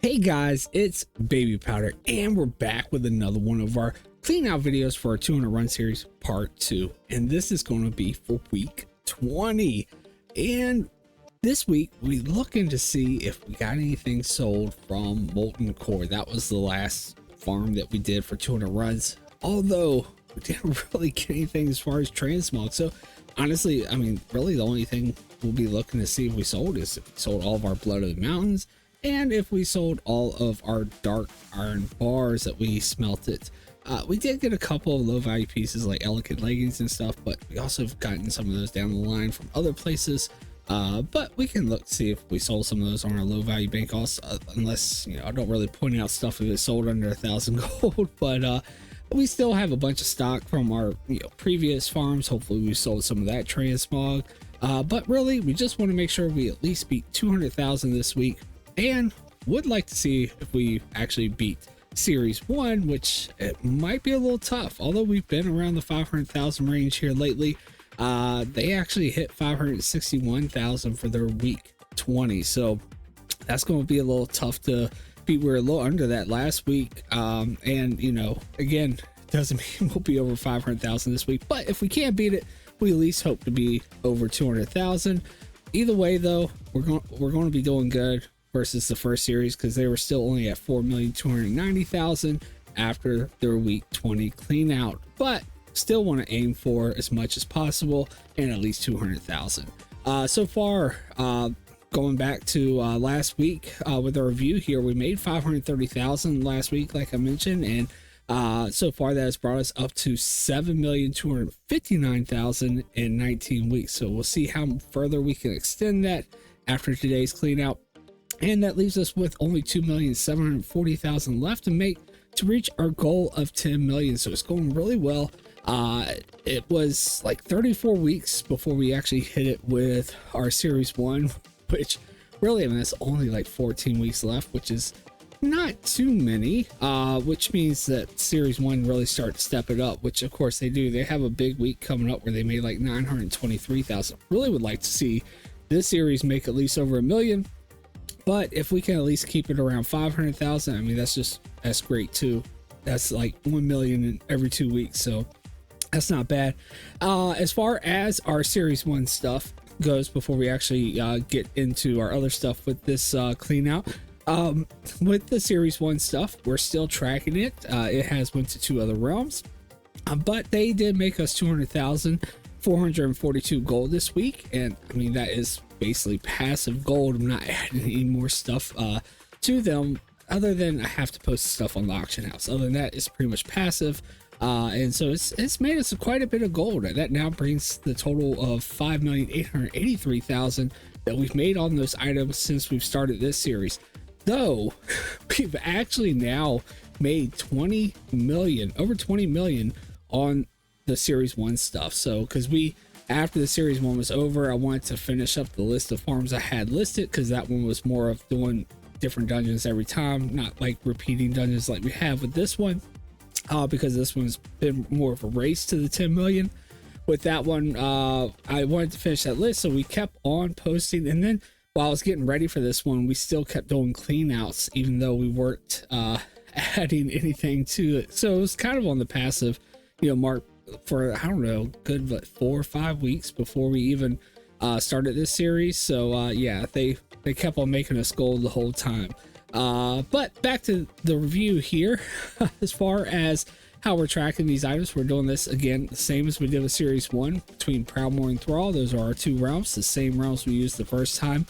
Hey guys, it's Babypowder, and we're back with another one of our clean out videos for our 200 run series part 2. And this is going to be for week 20. And this week we're looking to see if we got anything sold from Molten Core. That was the last farm that we did for 200 runs, although we didn't really get anything as far as transmog. So honestly, I mean, really the only thing we'll be looking to see if we sold is if we sold all of our Blood of the Mountains, and if we sold all of our dark iron bars that we smelted. We did get a couple of low value pieces like elegant leggings and stuff, but we also have gotten some of those down the line from other places. But we can look to see if we sold some of those on our low value bank also, unless, you know, I don't really point out stuff if it's sold under 1,000 gold. But we still have a bunch of stock from our previous farms. Hopefully we sold some of that transmog. But really we just want to make sure we at least beat 200,000 this week, and would like to see if we actually beat series 1, which it might be a little tough. Although we've been around the 500,000 range here lately, they actually hit 561,000 for their week 20, so that's going to be a little tough to beat. We're a little under that last week, and you know, again, doesn't mean we'll be over 500,000 this week, but if we can't beat it, we at least hope to be over 200,000. Either way though, we're going to be doing good versus the first series, because they were still only at 4,290,000 after their week 20 clean out, but still want to aim for as much as possible and at least 200,000. So far, going back to last week with our review here, we made 530,000 last week, like I mentioned, and so far that has brought us up to 7,259,000 in 19 weeks. So we'll see how further we can extend that after today's clean out. And that leaves us with only 2,740,000 left to reach our goal of 10 million. So it's going really well. It was like 34 weeks before we actually hit it with our series 1, which really, I mean, it's only like 14 weeks left, which is not too many, which means that series 1 really start to step it up, which of course they do. They have a big week coming up where they made like 923,000. Really would like to see this series make at least over 1 million. But if we can at least keep it around 500,000, I mean, that's great too. That's like 1 million in every 2 weeks, so that's not bad. As far as our series 1 stuff goes, before we actually get into our other stuff with this clean out, with the series 1 stuff, we're still tracking it. It has went to 2 other realms, but they did make us 200,442 gold this week, and I mean, that is basically passive gold. I'm not adding any more stuff to them, other than I have to post stuff on the auction house. Other than that, it's pretty much passive, and so it's made us quite a bit of gold. That now brings the total of 5,883,000 that we've made on those items since we've started this series. Though we've actually now made 20 million, over 20 million on the series 1 stuff. So because after the series 1 was over, I wanted to finish up the list of farms I had listed, because that one was more of doing different dungeons every time, not like repeating dungeons like we have with this one, because this one's been more of a race to the 10 million. With that one, I wanted to finish that list, so we kept on posting. And then while I was getting ready for this one, we still kept doing clean outs, even though we weren't adding anything to it. So it was kind of on the passive, mark for, I don't know, good 4 or 5 weeks before we even started this series. So yeah, they kept on making us gold the whole time. But back to the review here. As far as how we're tracking these items, we're doing this again the same as we did with series 1 between Proudmoore and Thrall. Those are our 2 realms, the same realms we used the first time.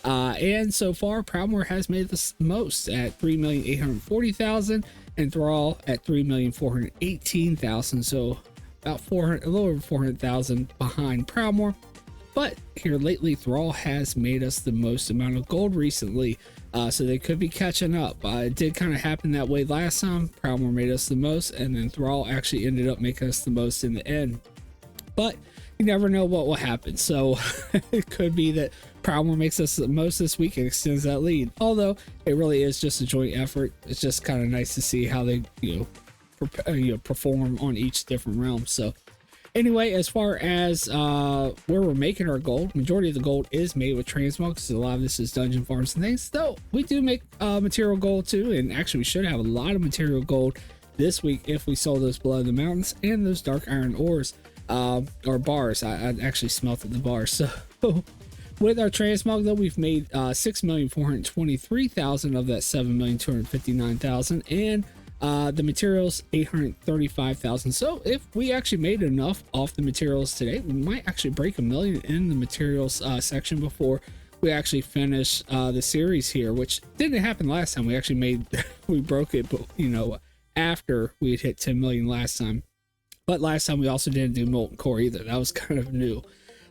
And so far, Proudmoore has made the most at 3,840,000, and Thrall at 3,418,000. So about a little over 400,000 behind Proudmoore. But here lately, Thrall has made us the most amount of gold recently, so they could be catching up. It did kind of happen that way last time. Proudmoore made us the most, and then Thrall actually ended up making us the most in the end. But you never know what will happen, so it could be that Proudmoore makes us the most this week and extends that lead. Although it really is just a joint effort. It's just kind of nice to see how they perform on each different realm. So Anyway, as far as where we're making our gold, majority of the gold is made with transmog, because a lot of this is dungeon farms and things. Though we do make material gold too, and actually we should have a lot of material gold this week if we sold those Blood of the Mountains and those dark iron ores, or bars. I actually smelted the bars. So with our transmog though, we've made 6,423,000 of that 7,259,000, and the materials 835,000. So if we actually made enough off the materials today, we might actually break 1 million in the materials section before we actually finish the series here, which didn't happen last time. We actually made we broke it, but you know, after we had hit 10 million last time. But last time we also didn't do molten core either. That was kind of new.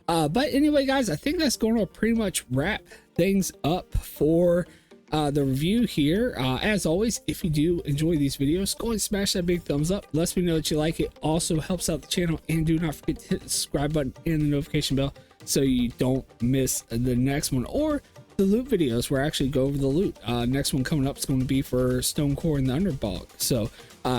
But anyway, guys, I think that's going to pretty much wrap things up for the review here. As always, if you do enjoy these videos, go and smash that big thumbs up. Lets me know that you like it. Also helps out the channel, and do not forget to hit the subscribe button and the notification bell so you don't miss the next one, or the loot videos where I actually go over the loot. Next one coming up is going to be for stone core and the underbog, so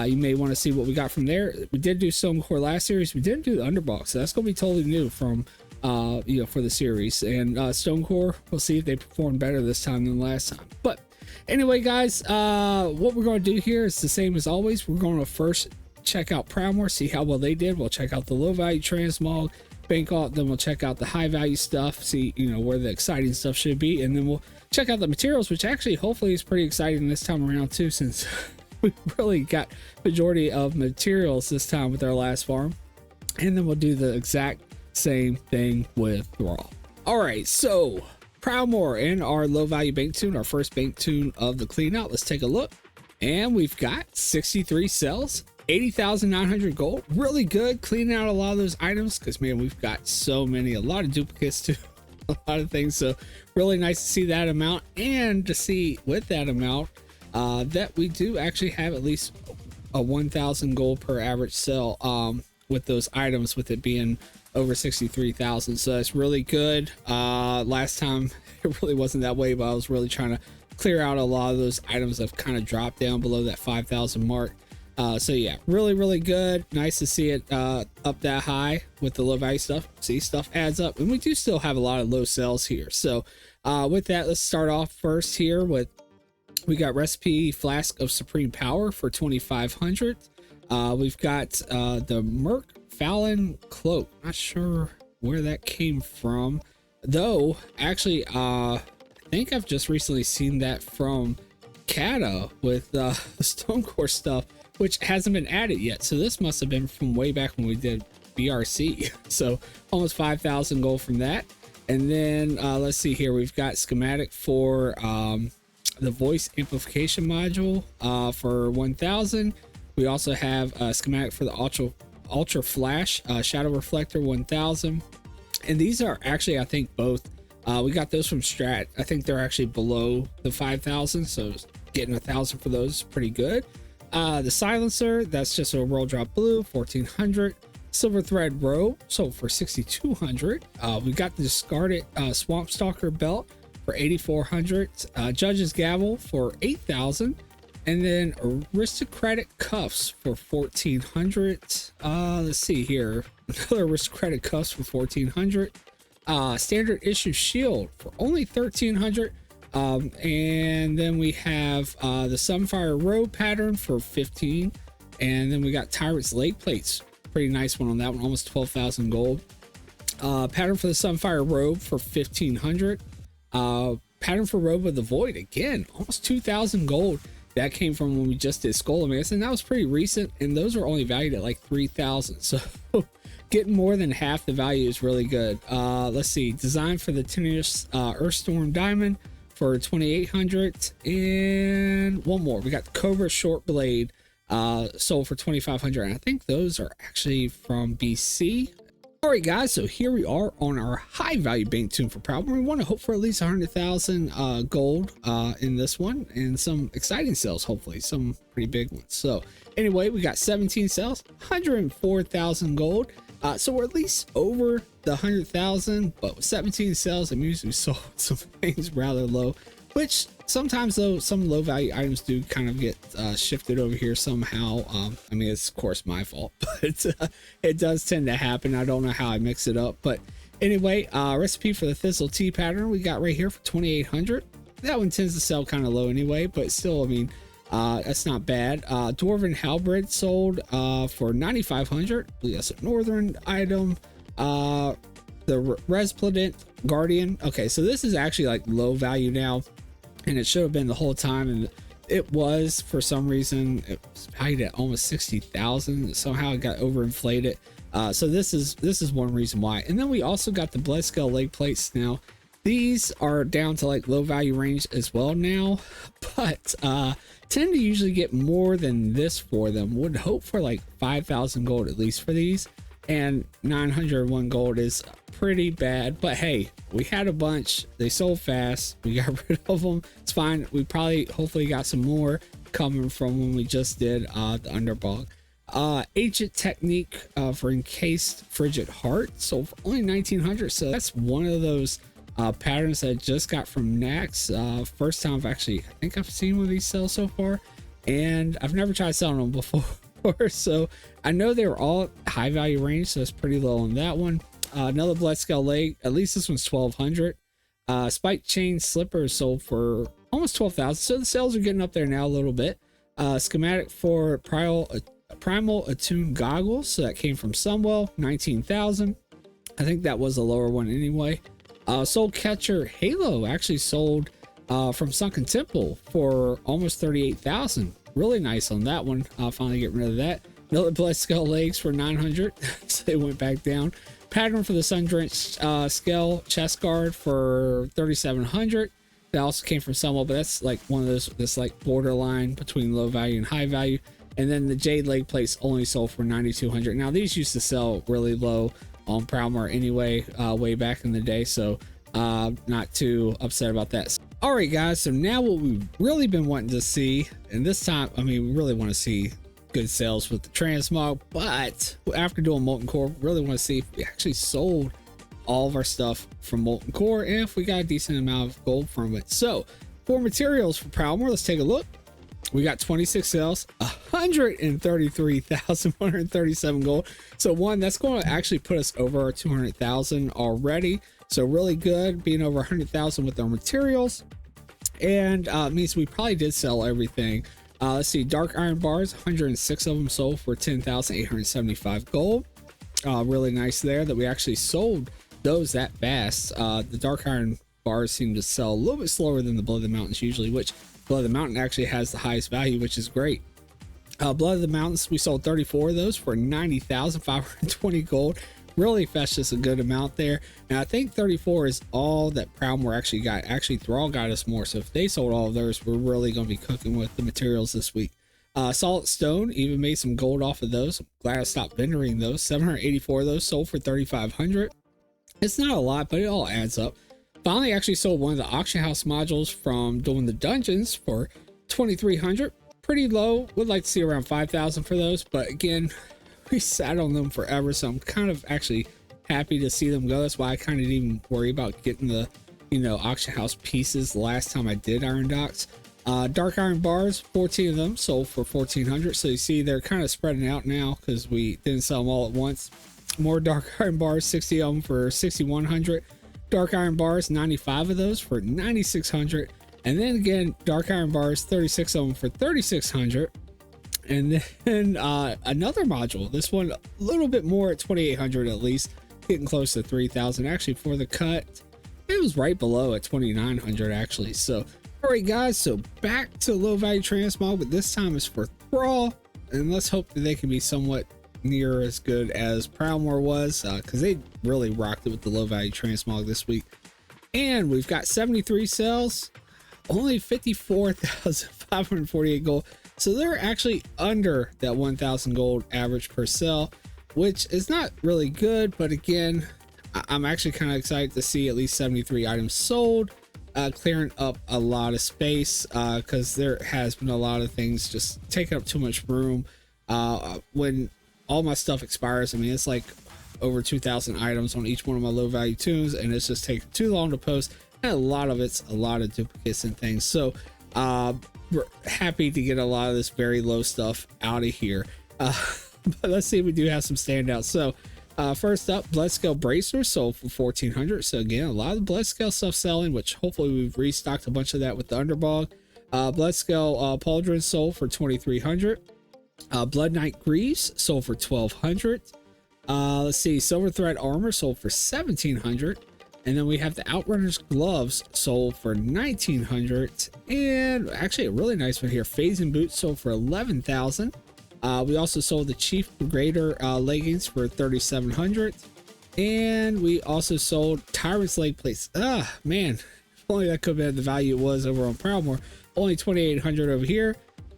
you may want to see what we got from there. We did do stone core last series, we didn't do the underbog, so that's going to be totally new from you know, for the series. And stone core, we'll see if they perform better this time than last time. But anyway, guys, what we're going to do here is the same as always. We're going to first check out Proudmoore, see how well they did. We'll check out the low value transmog, bank out, then we'll check out the high value stuff, see, you know, where the exciting stuff should be, and then we'll check out the materials, which actually hopefully is pretty exciting this time around too, since we really got majority of materials this time with our last farm. And then we'll do the exact same thing with Thrall. All right, so Proudmoore in our low value bank tune, our first bank tune of the Cleanout. Let's take a look, and we've got 63 cells, 80,900 gold. Really good, cleaning out a lot of those items, because man, we've got so many, a lot of duplicates too, a lot of things. So really nice to see that amount, and to see with that amount that we do actually have at least a 1,000 gold per average cell with those items, with it being over 63,000. So that's really good. Last time it really wasn't that way, but I was really trying to clear out a lot of those items that have kind of dropped down below that 5,000 mark. So yeah, really good. Nice to see it up that high with the low value stuff. See, stuff adds up, and we do still have a lot of low cells here. So with that, let's start off first here with, we got recipe flask of supreme power for 2,500. We've got the Merc Fallon cloak. Not sure where that came from, though. Actually, I think I've just recently seen that from Kata with the stone core stuff, which hasn't been added yet. So this must have been from way back when we did BRC. So almost 5,000 gold from that. And then let's see here, we've got schematic for the voice amplification module for 1,000. We also have a schematic for the ultra flash shadow reflector 1,000. And these are actually, I think, both we got those from Strat. I think they're actually below the 5,000, so getting 1,000 for those is pretty good. The silencer, that's just a roll drop blue, 1,400. Silver thread robe sold for 6,200. We got the discarded swamp stalker belt for 8,400. Judge's gavel for 8,000. And then aristocratic cuffs for 1,400. Let's see here, another aristocratic cuffs for 1,400. Standard issue shield for only 1,300. And then we have the Sunfire robe pattern for 15. And then we got Tyrant's leg plates, pretty nice one on that one, almost 12,000 gold. Pattern for the Sunfire robe for 1,500. Pattern for robe of the void, again, almost 2,000 gold. That came from when we just did Skullomance, and that was pretty recent, and those are only valued at like 3,000. So getting more than half the value is really good. Let's see, design for the Tenuous Earthstorm diamond for 2,800. And one more, we got the Cobra short blade sold for 2,500, and I think those are actually from BC. All right, guys, so here we are on our high value bank tune for Proudmoore. We want to hope for at least 100,000 gold in this one, and some exciting sales, hopefully some pretty big ones. So anyway, we got 17 sales, 104,000 gold. So we're at least over the 100,000, but with 17 sales, it means we sold some things rather low. which sometimes though some low value items do kind of get shifted over here somehow. I mean, it's of course my fault, but it does tend to happen. I don't know how I mix it up, but anyway, recipe for the Thistle tea pattern we got right here for 2,800. That one tends to sell kind of low anyway, but still, I mean, that's not bad. Dwarven halberd sold for 9,500. That's a northern item. The Resplendent Guardian. Okay, so this is actually like low value now, and it should have been the whole time, and it was for some reason. It was valued at almost 60,000. Somehow it got overinflated. So this is one reason why. And then we also got the blood scale leg plates. Now these are down to like low value range as well now, but tend to usually get more than this for them. Would hope for like 5,000 gold at least for these, and 901 gold is pretty bad, but hey, we had a bunch. They sold fast. We got rid of them. It's fine. We probably hopefully got some more coming from when we just did the underbog. Ancient technique for encased frigid heart, so for only 1,900. So that's one of those patterns that I just got from Nax. First time I think I've seen one of these sell so far, and I've never tried selling them before. So I know they were all high value range, so it's pretty low on that one. Another blood scale leg, at least this one's 1,200. Spike chain slippers sold for almost 12,000, so the sales are getting up there now a little bit. Schematic for primal attuned goggles, so that came from Sunwell, 19,000. I think that was a lower one anyway. Soul catcher halo actually sold from Sunken Temple for almost 38,000. Really nice on that one. I'll finally get rid of that. Another blood scale legs for 900. So they went back down. Pattern for the sun drenched scale chest guard for 3,700. That also came from Sunwell, but that's like one of those that's like borderline between low value and high value. And then the jade leg plates only sold for 9,200. Now these used to sell really low on Prowmore anyway, way back in the day, so not too upset about that. All right guys, so now what we've really been wanting to see, and this time I mean we really want to see good sales with the transmog, but after doing molten core, really want to see if we actually sold all of our stuff from molten core and if we got a decent amount of gold from it. So for materials for Prowmore, let's take a look. We got 26 sales, 133,137 gold. So one, that's going to actually put us over our 200,000 already. So really good, being over 100,000 with our materials. And means we probably did sell everything. Let's see, dark iron bars, 106 of them sold for 10,875 gold. Really nice there that we actually sold those that fast. The dark iron bars seem to sell a little bit slower than the Blood of the Mountains usually, which Blood of the Mountain actually has the highest value, which is great. Blood of the Mountains, we sold 34 of those for 90,520 gold. Really fetched us a good amount there. And I think 34 is all that Prowmore actually got. Actually, Thrall got us more. So if they sold all of theirs, we're really going to be cooking with the materials this week. Solid Stone, even made some gold off of those. I'm glad I stopped vendoring those. 784 of those sold for 3,500. It's not a lot, but it all adds up. Finally, actually sold one of the auction house modules from doing the dungeons for 2,300. Pretty low. Would like to see around 5,000 for those, but again, we sat on them forever, so I'm kind of actually happy to see them go. That's why I kind of didn't even worry about getting the, auction house pieces the last time I did Iron Docks. Dark iron bars, 14 of them sold for 1,400. So you see they're kind of spreading out now because we didn't sell them all at once. More dark iron bars, 60 of them for 6,100. Dark iron bars, 95 of those for 9,600. And then again, dark iron bars, 36 of them for 3,600. And then another module, this one a little bit more at 2,800 at least, getting close to 3,000. Actually, for the cut, it was right below at 2,900 actually. So all right guys, so back to low value transmog, but this time it's for Thrall, and let's hope that they can be somewhat near as good as Prowmore was, because they really rocked it with the low value transmog this week. And we've got 73 sales, only 54,548 gold. So they're actually under that 1,000 gold average per sell, which is not really good. But again, I'm actually kind of excited to see at least 73 items sold, clearing up a lot of space, because there has been a lot of things just taking up too much room. When all my stuff expires, I mean, it's like over 2,000 items on each one of my low value tunes, and it's just taking too long to post. and a lot of it's a lot of duplicates and things. So we're happy to get a lot of this very low stuff out of here. But let's see if we do have some standouts. So first up, blood scale bracers sold for 1400. So again, a lot of the blood scale stuff selling, which hopefully we've restocked a bunch of that with the underbog. Blood scale pauldrons sold for 2300. Blood Knight greaves sold for 1200. Let's see, silver thread armor sold for 1700. And then we have the Outrunners gloves sold for 1900. And actually a really nice one here, phasing boots sold for 11,000. We also sold the Chief Brigader leggings for 3,700. And we also sold Tyrant's leg plates. Man, if only that could have been the value it was over on Proudmoore. Only 2,800 over here.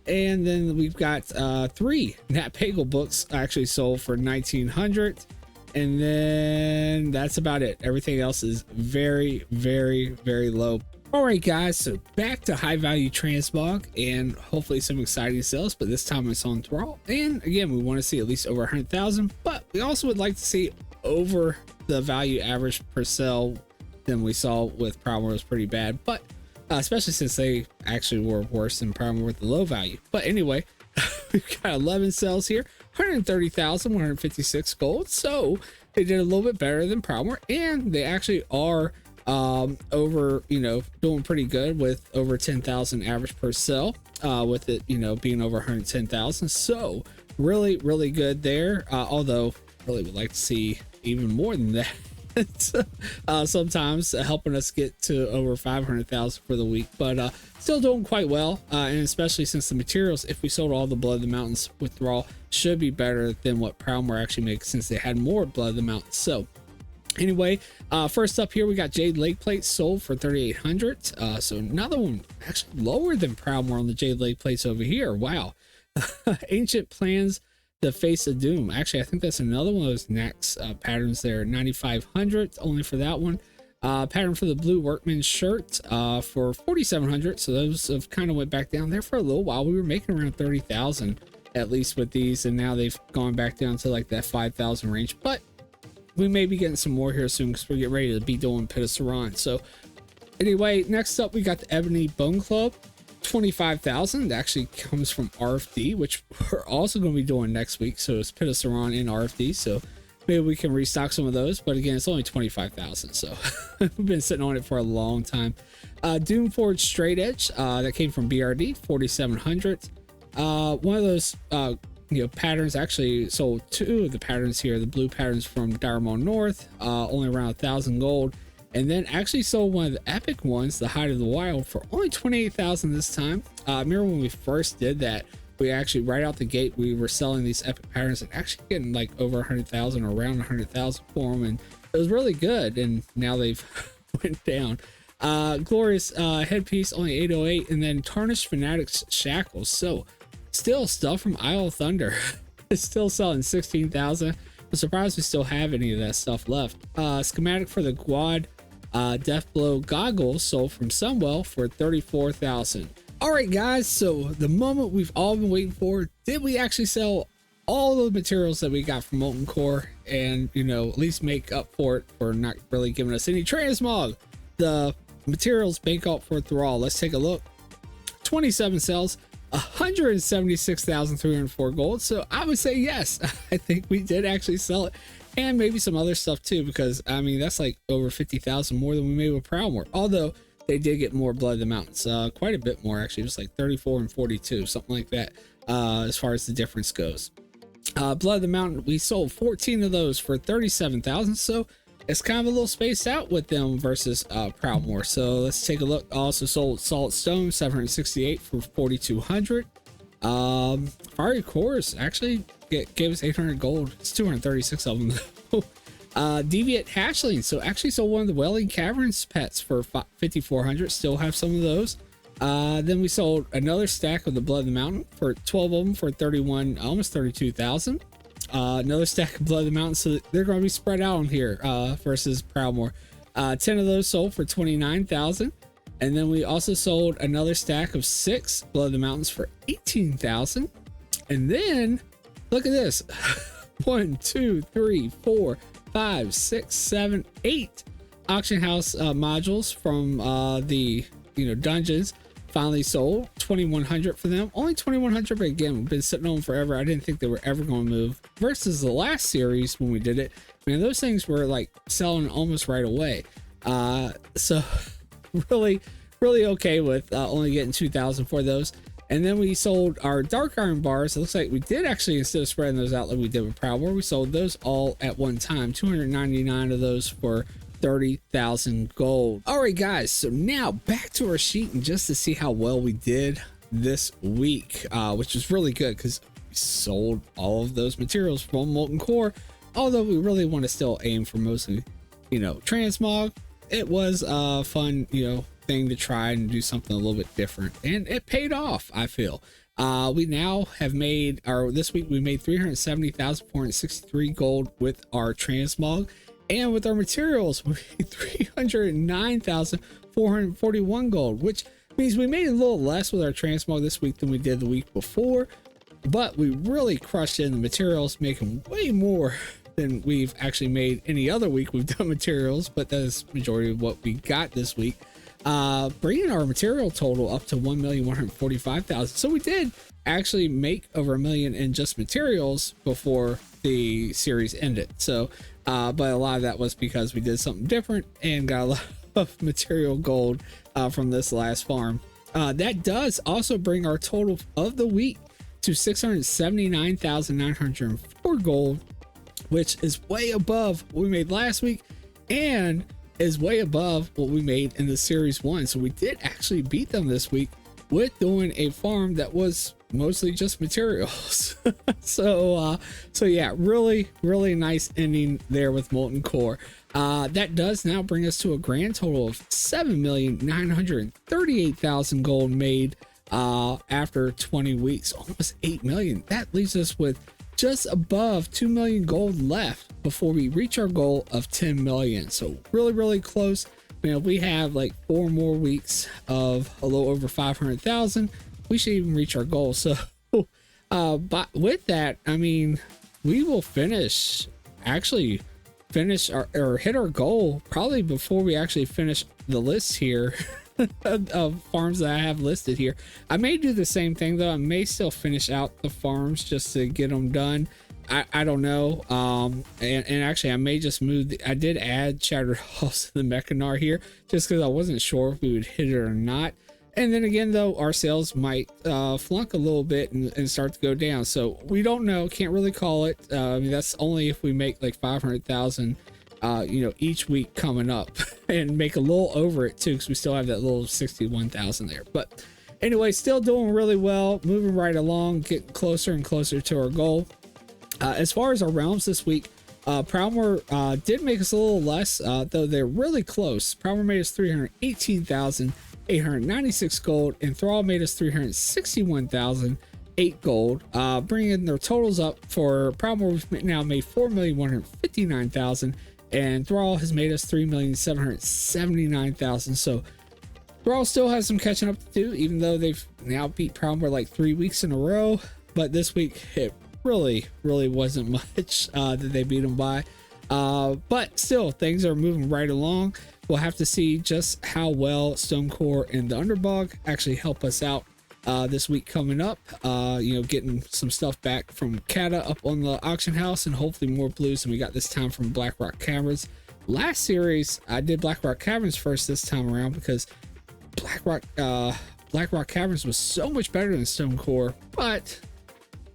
And then we've got 3 Nat Pagel books actually sold for 1,900. And then that's about it. Everything else is very, very, very low. All right, guys, so back to high value transmog and hopefully some exciting sales, but this time it's on Thrall. And again, we want to see at least over 100,000, but we also would like to see over the value average per sale than we saw with Proudmoore. Was pretty bad, but especially since they actually were worse than Proudmoore with the low value. But anyway, we've got 11 sales here, 130,156 gold. So they did a little bit better than Proudmoore, and they actually are over, doing pretty good with over 10,000 average per sale, with it, being over 110,000. So really, really good there. Although really would like to see even more than that. Sometimes helping us get to over 500,000 for the week, but still doing quite well, and especially since the materials, if we sold all the Blood of the Mountains withdrawal, should be better than what Proudmoore actually makes, since they had more Blood of the Mountains. So anyway, first up here we got Jade Leg plates sold for 3,800. So another one actually lower than Proudmoore on the Jade Leg plates over here. Wow. Ancient Plans, the Face of Doom. Actually, I think that's another one of those next patterns there. 9,500 only for that one. Pattern for the Blue Workman shirt for 4,700. So those have kind of went back down there for a little while. We were making around 30,000 at least with these, and now they've gone back down to like that 5,000 range. But we may be getting some more here soon because we're getting ready to be doing Pit of Saran. So anyway, next up we got the Ebony Bone Club. 25,000. That actually comes from RFD, which we're also going to be doing next week. So it's Pit of Saran and RFD, so maybe we can restock some of those, but again, it's only 25,000, so we've been sitting on it for a long time. Doomforge Straight Edge, that came from BRD, 4,700. One of those patterns, actually sold 2 of the patterns here, the blue patterns from Dire Maul North, only around 1,000 gold. And then actually sold one of the epic ones, the Hide of the Wild, for only 28,000 this time. Remember when we first did that, we actually, right out the gate, we were selling these epic patterns and actually getting like over 100,000 or around 100,000 for them, and it was really good. And now they've went down. Glorious headpiece, only 808, and then Tarnished Fanatics Shackles. So still stuff from Isle of Thunder. It's still selling 16,000. I'm surprised we still have any of that stuff left. Schematic for the Quad Deathblow goggles sold from Sunwell for 34,000. All right, guys, so the moment we've all been waiting for, did we actually sell all the materials that we got from Molten Core, and at least make up for it for not really giving us any transmog? The materials bank up for Thrall. Let's take a look. 27 sales, 176,304 gold. So I would say yes, I think we did actually sell it, and maybe some other stuff too, because I mean that's like over 50,000 more than we made with Proudmoore. Although they did get more Blood of the Mountains, quite a bit more actually. It was like 34 and 42, something like that, as far as the difference goes. Blood of the Mountain, we sold 14 of those for 37,000. So it's kind of a little spaced out with them versus Proudmoore. So let's take a look. Also sold Salt Stone, 768 for 4,200. Fiery Cores actually gave us 800 gold. It's 236 of them. Deviant Hatchling, so actually sold one of the Welling Caverns pets for 5,400. Still have some of those. Then we sold another stack of the Blood of the Mountain for 12 of them for 31, almost 32,000. Another stack of Blood of the Mountain, so they're going to be spread out on here versus Proudmoore. 10 of those sold for 29,000. And then we also sold another stack of 6 Blood of the Mountains for 18,000. And then look at this. 1, 2, 3, 4, 5, 6, 7, 8 auction house modules from the dungeons finally sold. 2100 for them, only 2100, but again, we've been sitting on them forever. I didn't think they were ever going to move versus the last series when we did it. Man, those things were like selling almost right away. So really okay with only getting 2000 for those. And then we sold our dark iron bars. It looks like we did actually, instead of spreading those out like we did with Proud War, we sold those all at one time. 299 of those for 30,000 gold. All right, guys. So now back to our sheet, and just to see how well we did this week, which was really good because we sold all of those materials from Molten Core. Although we really want to still aim for mostly, transmog. It was a fun, thing to try and do something a little bit different, and it paid off. I feel we now have made this week we made 370,463 gold with our transmog, and with our materials we made 309,441 gold, which means we made a little less with our transmog this week than we did the week before, but we really crushed in the materials, making way more than we've actually made any other week we've done materials, but that's majority of what we got this week, bringing our material total up to 1,145,000. So we did actually make over $1 million in just materials before the series ended. So but a lot of that was because we did something different and got a lot of material gold from this last farm. That does also bring our total of the week to 679,904 gold, which is way above what we made last week and is way above what we made in the series 1. So we did actually beat them this week with doing a farm that was mostly just materials. So yeah, really nice ending there with Molten Core. That does now bring us to a grand total of 7,938,000 gold made after 20 weeks, almost 8 million. That leaves us with just above 2 million gold left before we reach our goal of 10 million. So really close. We have like 4 more weeks of a little over 500,000. We should even reach our goal. So but with that, I mean, we will finish our or hit our goal probably before we actually finish the list here of farms that I have listed here. I may do the same thing though. I may still finish out the farms just to get them done. I don't know. And actually I may just move I did add Shattered Halls to the Mechanar here just because I wasn't sure if we would hit it or not. And then again though, our sales might flunk a little bit and start to go down. So we don't know, can't really call it. I mean, that's only if we make like 500,000 each week coming up and make a little over it too, because we still have that little 61,000 there. But anyway, still doing really well, moving right along, getting closer and closer to our goal. As far as our realms this week, Proudmoore did make us a little less, though they're really close. Proudmoore made us 318,896 gold, and Thrall made us 361,008 gold, bringing their totals up. For Proudmoore, we've now made 4,159,000, and Thrall has made us 3,779,000. So Thrall still has some catching up to do, even though they've now beat Proudmoore like 3 weeks in a row. But this week it really wasn't much that they beat them by. But still, things are moving right along. We'll have to see just how well Stonecore and the Underbog actually help us out this week coming up. Getting some stuff back from Kata up on the auction house, and hopefully more blues than we got this time from Blackrock Caverns. Last series, I did Blackrock Caverns first this time around because Blackrock Caverns was so much better than Stonecore, but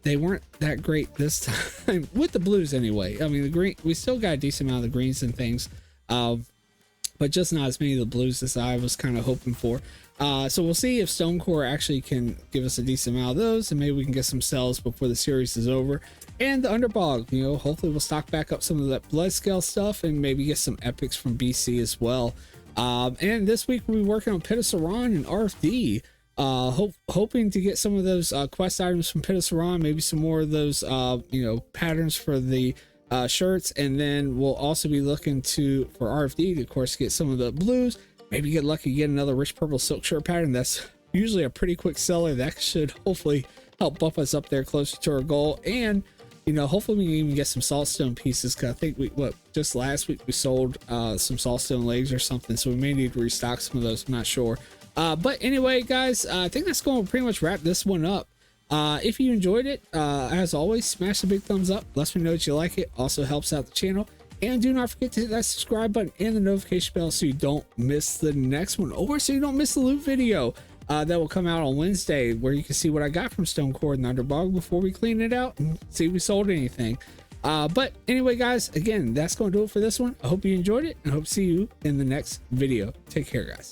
they weren't that great this time with the blues anyway. I mean, the green, we still got a decent amount of the greens and things, but just not as many of the blues as I was kind of hoping for. So we'll see if Stonecore actually can give us a decent amount of those, and maybe we can get some sells before the series is over. And the Underbog, hopefully we'll stock back up some of that blood scale stuff and maybe get some epics from BC as well. And this week we'll be working on Pit of Saran and RFD. Hoping to get some of those quest items from Pit of Saran, maybe some more of those patterns for the shirts, and then we'll also be looking for RFD to, of course, get some of the blues, maybe get lucky, get another rich purple silk shirt pattern. That's usually a pretty quick seller. That should hopefully help bump us up there closer to our goal. And you know, hopefully we can even get some saltstone pieces, because I think just last week we sold some saltstone legs or something, so we may need to restock some of those. I'm not sure. But anyway, guys, I think that's going to pretty much wrap this one up. If you enjoyed it, as always, smash the big thumbs up. Let me know that you like it. Also helps out the channel. And do not forget to hit that subscribe button and the notification bell so you don't miss the next one, or so you don't miss the loot video that will come out on Wednesday, where you can see what I got from Stone Cord and Underbog before we clean it out and see if we sold anything. But anyway, guys, again, that's going to do it for this one. I hope you enjoyed it, and I hope to see you in the next video. Take care, guys.